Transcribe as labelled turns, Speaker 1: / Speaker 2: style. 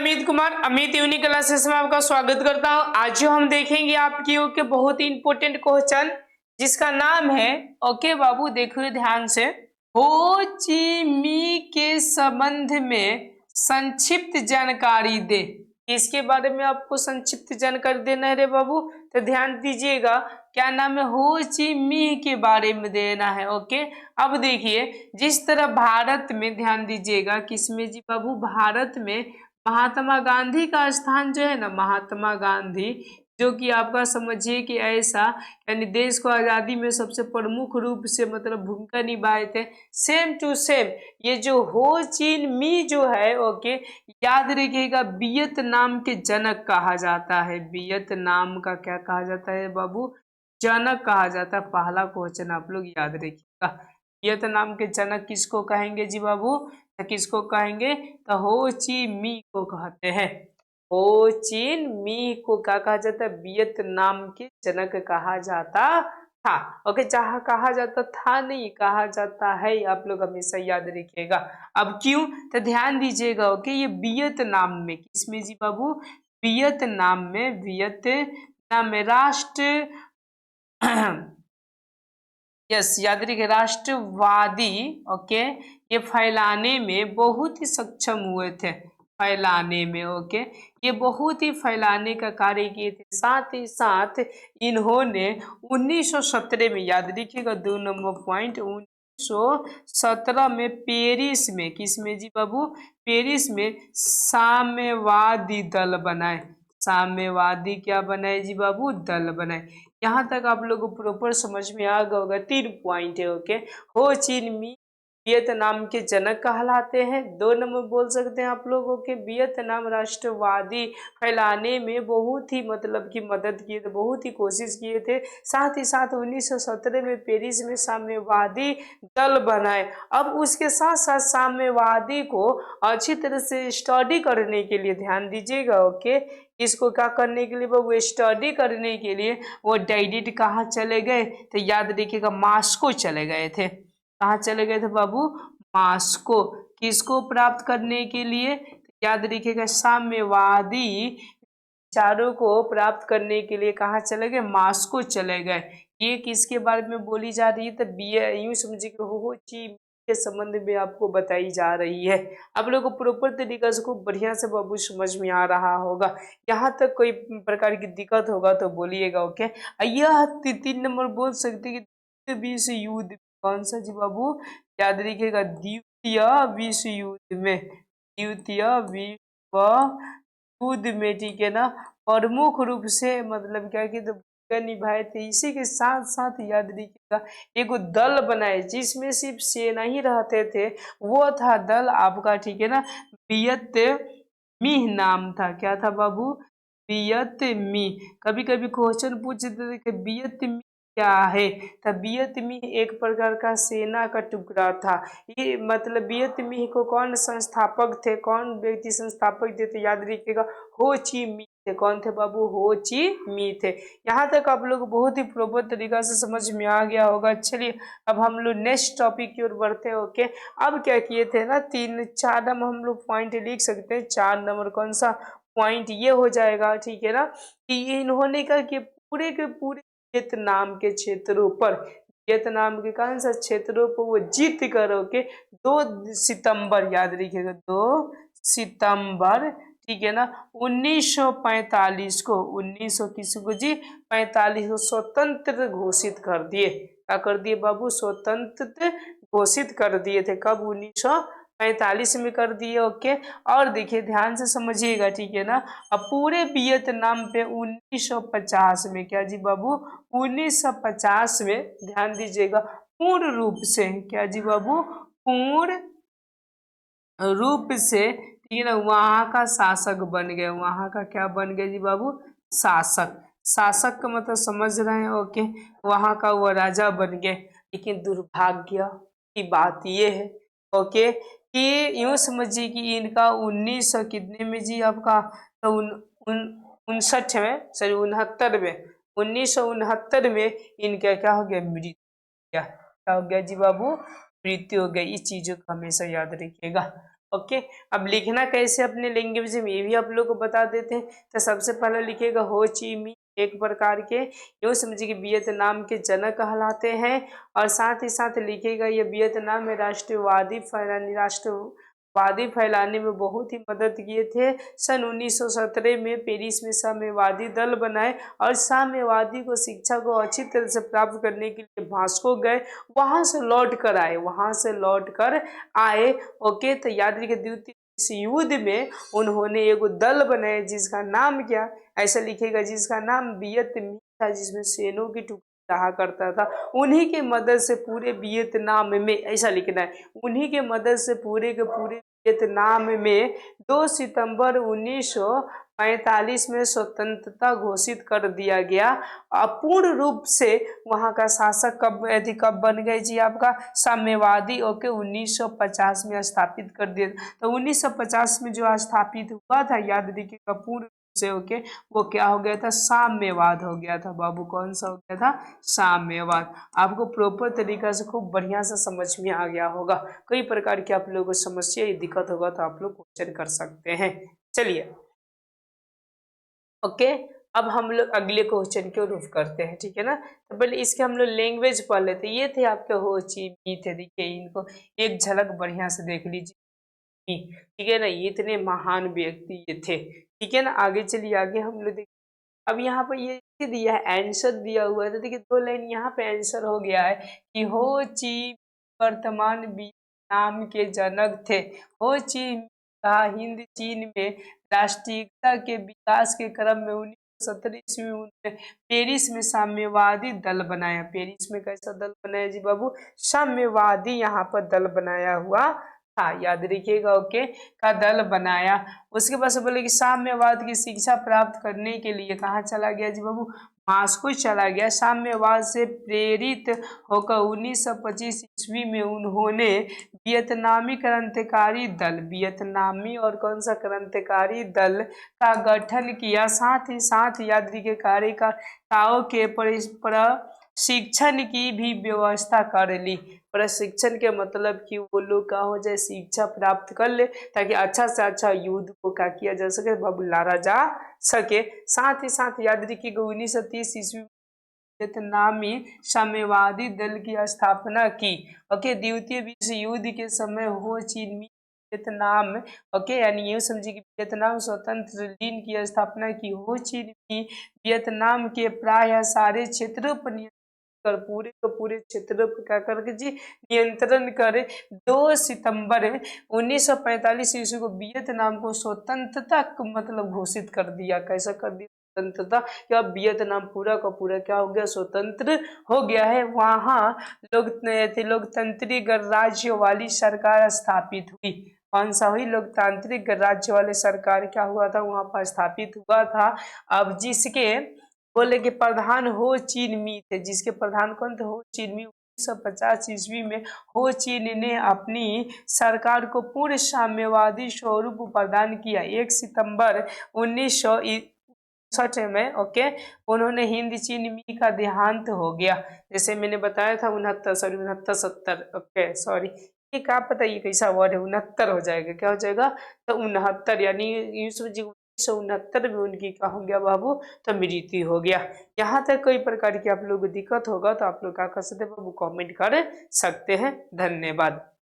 Speaker 1: Amit Kumar, Amit unique classes में आपका स्वागत करता हूं। आज जो हम देखेंगे आपकी के बहुत ही इंपॉर्टेंट क्वेश्चन जिसका नाम है, ओके बाबू देखिए ध्यान से, हो ची मी के संबंध में संक्षिप्त जानकारी दे। इसके बारे में आपको संक्षिप्त जानकारी देना है रे बाबू, तो ध्यान दीजिएगा। क्या नाम है? हो ची मी के बारे में देना है। ओके, अब देखिए जिस तरह भारत में, ध्यान दीजिएगा किसमें जी बाबू, भारत में महात्मा गांधी का स्थान जो है ना, महात्मा गांधी जो कि आपका समझिए कि ऐसा यानी देश को आजादी में सबसे प्रमुख रूप से मतलब भूमिका निभाए थे। सेम टू सेम ये जो हो चीन मी जो है, ओके याद रखिएगा, वियतनाम के जनक कहा जाता है। वियतनाम का क्या कहा जाता है बाबू? जनक कहा जाता है। पहला क्वेश्चन आप लोग याद रखिएगा, वियतनाम के जनक किसको कहेंगे जी बाबू? तो किसको कहेंगे? तो हो ची मी को कहते हैं। हो चीन मी को क्या कहा जाता है? वियतनाम के जनक कहा जाता था। ओके, जहां कहा जाता था नहीं, कहा जाता है, आप लोग हमेशा याद रखिएगा। अब क्यों? तो ध्यान दीजिएगा। ओके, ये वियतनाम में, किसमें जी बाबू? वियतनाम में, वियतनाम में राष्ट्र यस याद रखिए, राष्ट्रवादी, ओके ये फैलाने में बहुत ही सक्षम हुए थे। फैलाने में, ओके ये बहुत ही फैलाने का कार्य किए थे। साथ ही साथ इन्होंने 1917 में, याद रखिएगा 2 नंबर पॉइंट, 1917 में पेरिस में, किस में जी बाबू? पेरिस में साम्यवादी दल बनाए। साम्यवादी क्या बनाए जी बाबू? दल बनाए। यहाँ तक आप लोग को प्रॉपर समझ में आ गया होगा। 3 पॉइंट है। ओके, हो चीन मी वियतनाम के जनक कहलाते हैं। 2 नंबर बोल सकते हैं आप लोगों के, वियतनाम राष्ट्रवादी फैलाने में बहुत ही मतलब की मदद किए थे, बहुत ही कोशिश किए थे। साथ ही साथ 1917 में पेरिस में साम्यवादी दल बनाए। अब उसके साथ साथ साम्यवादी को अच्छी तरह से स्टडी करने के लिए, ध्यान दीजिएगा, ओके इसको क्या करने के लिए वो स्टडी करने के लिए वो डायरेक्ट कहाँ चले गए? तो याद रखिएगा मास्को चले गए थे। कहाँ चले गए थे बाबू? मास्को। किसको प्राप्त करने के लिए? याद रखिएगा साम्यवादी विचारों को प्राप्त करने के लिए कहाँ चले गए? मास्को चले गए। ये किसके बारे में बोली जा रही है? तो यूं समझिए कि हो ची के संबंध में आपको बताई जा रही है। आप लोग को प्रॉपर तरीका से खूब बढ़िया से बाबू समझ में आ रहा होगा। यहाँ तक कोई प्रकार की दिक्कत होगा तो बोलिएगा। ओके, यह 3 नंबर बोल सकते कि द्वितीय विश्व युद्ध, कौन सा जी बाबू? याद रखिएगा द्वितीय विश्व युद्ध में, द्वितीय विश्व युद्ध में, ठीक है ना, प्रमुख रूप से मतलब क्या कि भूमिका निभाए थे। इसी के साथ साथ याद रखिएगा एक दल बनाए जिसमें सिर्फ सेना ही रहते थे। वो था दल आपका, ठीक है ना, वियतमिह नाम था। क्या था बाबू? वियतमिह। कभी कभी क्वेश्चन पूछते थे कि वियतमिह क्या है? तब वियतमिह एक प्रकार का सेना का टुकड़ा था। ये मतलब वियतमिह को कौन संस्थापक थे, कौन व्यक्ति संस्थापक थे? तो याद रखिएगा हो ची मी थे। कौन थे बाबू? हो ची मी थे। यहाँ तक आप लोग बहुत ही प्रॉपर तरीका से समझ में आ गया होगा। चलिए अब हम लोग नेक्स्ट टॉपिक की ओर बढ़ते हैं। ओके, अब क्या किए थे ना, 3-4 नंबर हम लोग पॉइंट लिख सकते हैं। 4 नंबर कौन सा पॉइंट? ये हो जाएगा, ठीक है ना, कि इन्होंने कहा कि पूरे के पूरे वियतनाम के क्षेत्रों पर, वियतनाम के कौन सा क्षेत्रों पर वो जीत कर के 2 सितंबर, याद रखिएगा 2 सितंबर, ठीक है ना, 1945 को, 1900 किसको जी? 45 को स्वतंत्र घोषित कर दिए। क्या कर दिए बाबू? स्वतंत्र घोषित कर दिए थे। कब? 1945 में कर दिए। ओके, और देखिए ध्यान से समझिएगा, ठीक है ना, अब पूरे वियतनाम पे 1950 में, क्या जी बाबू? 1950 में ध्यान दीजिएगा पूर्ण रूप से, क्या जी बाबू? पूर्ण रूप से, ठीक है ना, वहां का शासक बन गए। वहां का क्या बन गए जी बाबू? शासक। शासक का मतलब समझ रहे हैं? ओके, वहां का वो राजा बन गए। लेकिन दुर्भाग्य की बात ये है, ओके, कि यूं समझिए कि इनका 1900 कितने में जी आपका, तो 59 में, सॉरी 69 में, 1969 में इनका क्या हो गया? मृत्यु। क्या हो गया जी बाबू? मृत्यु हो गई। इस चीजों को हमेशा याद रखिएगा। ओके। अब लिखना कैसे अपने लैंग्वेज में ये भी आप लोग को बता देते हैं। तो सबसे पहले लिखिएगा हो ची मी, एक प्रकार के यूँ समझिए कि वियतनाम के जनक कहलाते हैं। और साथ ही साथ लिखिएगा ये वियतनाम में राष्ट्रवादी फैलाने में बहुत ही मदद किए थे। सन 1917 में पेरिस में साम्यवादी दल बनाए और साम्यवादी को शिक्षा को अच्छी तरह से प्राप्त करने के लिए मॉस्को गए, वहां से लौट कर आए। ओके, तो याद रखिए द्वितीय इस युद्ध में उन्होंने एक दल बनाए जिसका नाम क्या, ऐसा लिखेगा, जिसका नाम वियत मिन्ह था, जिसमें सेनों की टुकड़ी रहा करता था। उन्हीं के मदद से पूरे वियतनाम में, ऐसा लिखना है, उन्हीं के मदद से पूरे के पूरे वियतनाम में 2 सितंबर 1945 में स्वतंत्रता घोषित कर दिया गया। अपूर्ण रूप से वहां का शासक कब बन गए जी, आपका साम्यवादी। ओके, 1950 में स्थापित कर दिया। तो 1950 में जो स्थापित हुआ था, याद रखिएगा, पूर्ण रूप से। ओके, वो क्या हो गया था, साम्यवाद हो गया था बाबू। कौन सा हो गया था, साम्यवाद। आपको प्रॉपर तरीका से खूब बढ़िया से समझ में आ गया होगा। कई प्रकार की आप लोगों को समस्या या दिक्कत होगा तो आप लोग क्वेश्चन कर सकते हैं। चलिए, ओके, अब हम लोग अगले क्वेश्चन की रुख करते हैं, ठीक है ना। तो पहले इसके हम लोग लैंग्वेज पढ़ लेते हैं। ये थे आपके हो ची मी थे, देखिए इनको एक झलक बढ़िया से देख लीजिए, ठीक है ना। ये इतने महान व्यक्ति ये थे, ठीक है ना। आगे चलिए, आगे हम लोग देखिए। अब यहाँ पर ये दिया है, आंसर दिया हुआ है, तो देखिए 2 लाइन यहाँ पे आंसर हो गया है कि हो ची वर्तमान वियतनाम के जनक थे। हो ची कहा हिंद चीन में राष्ट्रीयता के विकास के क्रम में 1917 ईस्वी में उन्होंने पेरिस में साम्यवादी दल बनाया। पेरिस में कैसा दल बनाया जी बाबू, साम्यवादी यहाँ पर दल बनाया हुआ था, याद रखिएगा। ओके, का दल बनाया। उसके बाद से बोले कि साम्यवाद की शिक्षा प्राप्त करने के लिए कहाँ चला गया जी बाबू, मॉस्को चला गया। साम्यवाद से प्रेरित होकर 1925 ईस्वी में उन्होंने वियतनामी और कौन सा क्रांतिकारी दल का गठन किया। साथ ही साथ याद रखिए कार्यकर्ताओं के प्रशिक्षण की भी व्यवस्था कर ली। प्रशिक्षण के मतलब कि वो लोग का हो जाए, शिक्षा प्राप्त कर ले, ताकि अच्छा से अच्छा युद्ध को क्या किया जा सके बाबू, लड़ा जा सके। साथ ही साथ याद रखिए 1930 ईस्वी वियतनामी साम्यवादी दल की स्थापना की। ओके, द्वितीय विश्व युद्ध के समय हो ची मिन्ह वियतनाम, ओके, यानी ये समझिए कि वियतनाम स्वतंत्र लीन की स्थापना की। हो ची मिन्ह वियतनाम के प्राय सारे क्षेत्रों पर कर पूरे के पूरे क्षेत्रों पर क्या करके जी नियंत्रण करे। 2 सितंबर 1945 ईस्वी को वियतनाम को स्वतंत्रता मतलब घोषित कर दिया। कैसा कर दिया, स्वतंत्रता। क्या वियतनाम पूरा का पूरा क्या हो गया, स्वतंत्र हो गया है। वहाँ लोकतांत्रिक गणराज्य वाली सरकार स्थापित हुई। कौन सा हुई, लोकतांत्रिक गणराज्य वाली सरकार क्या हुआ था, वहां पर स्थापित हुआ था। अब जिसके बोले कि प्रधान हो चीन मी थे, जिसके प्रधान कौन थे, हो चीन मी। 1950 ईस्वी में हो चीन ने अपनी सरकार को पूर्ण साम्यवादी स्वरूप प्रदान किया। 1 सितंबर 1961 में, ओके, उन्होंने हिंद चीन मी का देहांत हो गया। जैसे मैंने बताया था 69 ओके सॉरी, ये क्या पता ये कैसा वर्ड है, 69 हो जाएगा, क्या हो जाएगा, तो 69, यानी 1969 में उनकी क्या हो गया बाबू, तो मृत्यु हो गया। यहाँ तक कोई प्रकार की आप लोग को दिक्कत होगा तो आप लोग क्या कर सकते हैं बाबू, कमेंट कर सकते हैं। धन्यवाद।